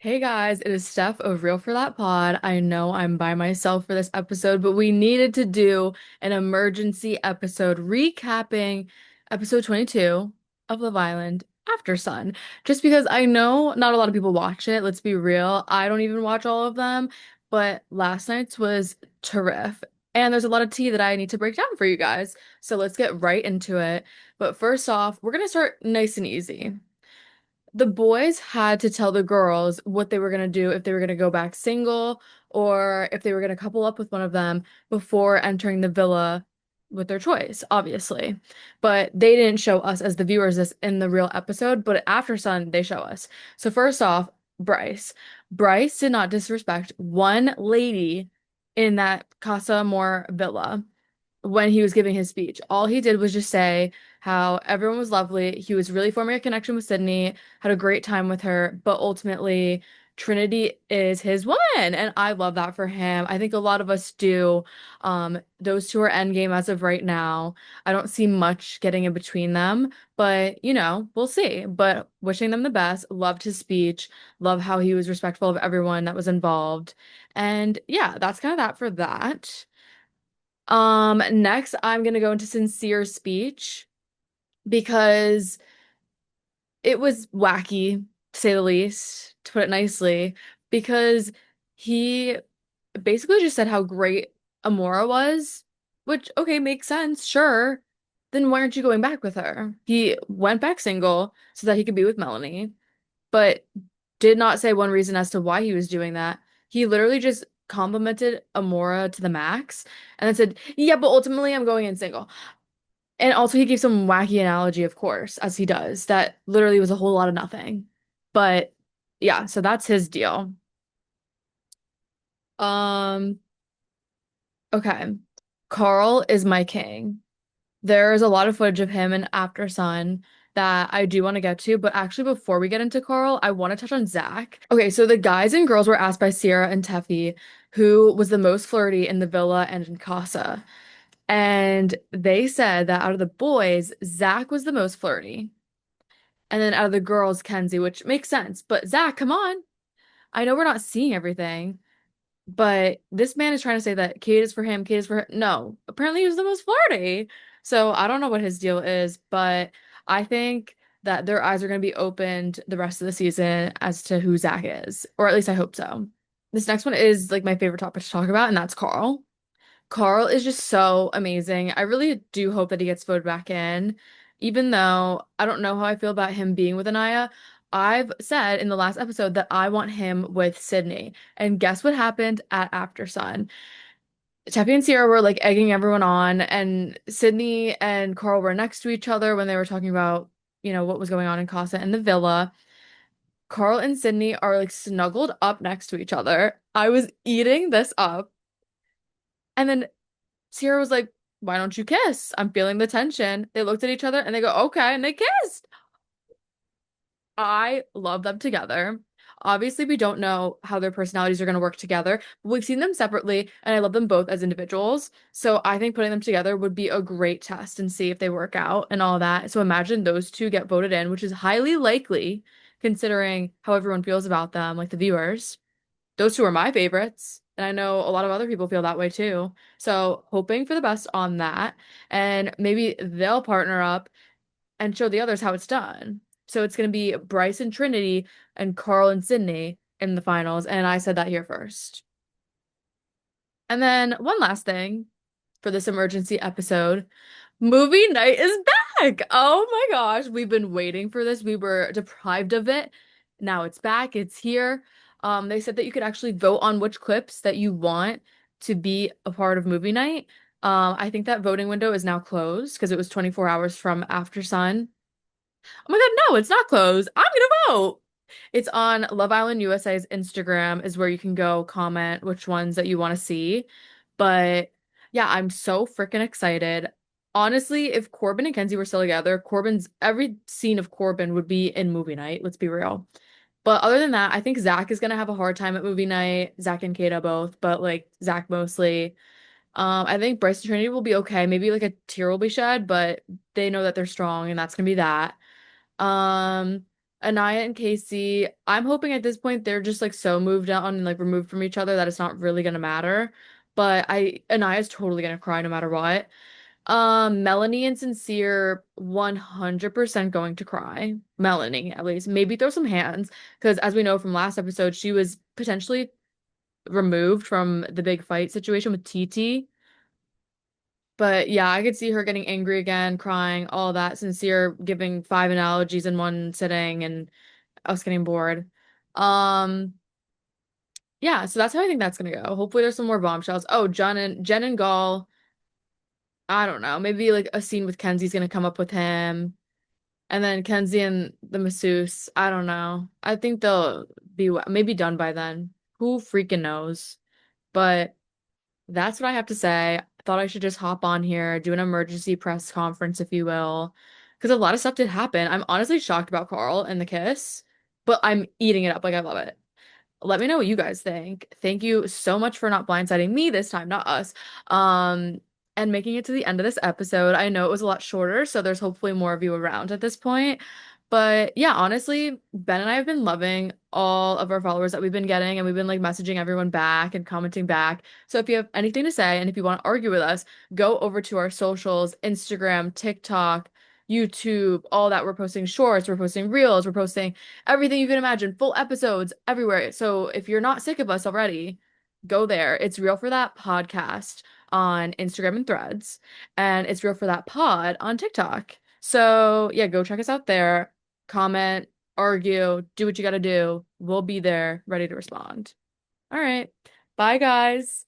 Hey guys, it is Steph of Real for That Pod. I know I'm by myself for this episode, but we needed to do an emergency episode recapping episode 22 of Love Island Aftersun. Just because I know not a lot of people watch it, let's be real. I don't even watch all of them, but last night's was terrific. And there's a lot of tea that I need to break down for you guys. So let's get right into it. But first off, we're gonna start nice and easy. The boys had to tell the girls what they were going to do if they were going to go back single or if they were going to couple up with one of them before entering the villa with their choice, obviously. But they didn't show us as the viewers this in the real episode, but after Sun, they show us. So first off, Bryce. Bryce did not disrespect one lady in that Casa Amor villa when he was giving his speech. All he did was just say how everyone was lovely. He was really forming a connection with Sydney, had a great time with her, but ultimately Trinity is his woman, and I love that for him. I think a lot of us do. Those two are endgame as of right now. I don't see much getting in between them, but we'll see. But wishing them the best. Loved his speech. Love how he was respectful of everyone that was involved. And yeah, that's kind of that for that. Next I'm gonna go into sincere speech because it was wacky, to say the least, to put it nicely, because he basically just said how great Amora was, which, okay, makes sense, sure. Then why aren't you going back with her? He went back single so that he could be with Melanie, but did not say one reason as to why he was doing that. He literally just complimented Amora to the max and then said, yeah, but ultimately I'm going in single. And also he gave some wacky analogy, of course, as he does, that literally was a whole lot of nothing. But yeah, so that's his deal. Um, okay. Carl is my king. There's a lot of footage of him in After Sun that I do want to get to, but actually before we get into Carl, I want to touch on Zach. Okay, so the guys and girls were asked by Sierra and Teffy who was the most flirty in the villa and in Casa. And they said that out of the boys, Zach was the most flirty. And then out of the girls, Kenzie, which makes sense. But Zach, come on. I know we're not seeing everything, but this man is trying to say that Kate is for him, Kate is for her. No, apparently he was the most flirty. So I don't know what his deal is, but I think that their eyes are going to be opened the rest of the season as to who Zach is, or at least I hope so. This next one is like my favorite topic to talk about, and that's Carl. Carl is just so amazing. I really do hope that he gets voted back in, even though I don't know how I feel about him being with Anaya. I've said in the last episode that I want him with Sydney. And guess what happened at Aftersun? Teppy and Sierra were like egging everyone on, and Sydney and Carl were next to each other when they were talking about, what was going on in Casa and the villa. Carl and Sydney are like snuggled up next to each other. I was eating this up. And then Sierra was like, why don't you kiss? I'm feeling the tension. They looked at each other and they go, okay, and they kissed. I love them together. Obviously, we don't know how their personalities are going to work together, but we've seen them separately, and I love them both as individuals. So I think putting them together would be a great test and see if they work out and all that. So imagine those two get voted in, which is highly likely considering how everyone feels about them, like the viewers. Those two are my favorites. And I know a lot of other people feel that way too. So hoping for the best on that. And maybe they'll partner up and show the others how it's done. So it's going to be Bryce and Trinity and Carl and Sydney in the finals. And I said that here first. And then one last thing for this emergency episode. Movie night is back. Oh my gosh, we've been waiting for this. We were deprived of it. Now it's back. It's here. They said that you could actually vote on which clips that you want to be a part of movie night. I think that voting window is now closed because it was 24 hours from After Sun. Oh my God, no, it's not closed. I'm gonna vote. It's on Love Island USA's Instagram is where you can go comment which ones that you want to see. But yeah, I'm so freaking excited. Honestly, if Corbin and Kenzie were still together, Corbin's every scene of Corbin would be in movie night, let's be real. But other than that, I think Zach is gonna have a hard time at movie night. Zach and Kata both, but like Zach mostly. I think Bryce and Trinity will be okay. Maybe like a tear will be shed, but they know that they're strong and that's gonna be that. Um, Anaya and Casey, I'm hoping at this point they're just like so moved on and like removed from each other that it's not really gonna matter. But Anaya's totally gonna cry no matter what. Melanie and Sincere 100% going to cry. Melanie, at least. Maybe throw some hands, because as we know from last episode, she was potentially removed from the big fight situation with TT. But yeah, I could see her getting angry again, crying, all that. Sincere giving five analogies in one sitting and us getting bored. Um, yeah, so that's how I think that's gonna go. Hopefully there's some more bombshells. Oh, Jen and Gall, I don't know. Maybe like a scene with Kenzie's gonna come up with him. And then Kenzie and the masseuse, I don't know. I think they'll be maybe done by then. Who freaking knows? But that's what I have to say. I thought I should just hop on here, do an emergency press conference, if you will, because a lot of stuff did happen. I'm honestly shocked about Carl and the kiss, but I'm eating it up. Like, I love it. Let me know what you guys think. Thank you so much for not blindsiding me this time, not us. Um, and making it to the end of this episode. I know it was a lot shorter, so there's hopefully more of you around at this point. But yeah, honestly, Ben and I have been loving all of our followers that we've been getting, and we've been like messaging everyone back and commenting back. So if you have anything to say and if you want to argue with us, go over to our socials, Instagram, TikTok, YouTube, all that. We're posting shorts, we're posting reels, we're posting everything you can imagine, full episodes everywhere. So if you're not sick of us already, go there. It's Real for That podcast on Instagram and Threads, and it's Real for That pod on TikTok. So yeah, go check us out there. Comment, argue, do what you gotta do. We'll be there ready to respond. All right. Bye, guys.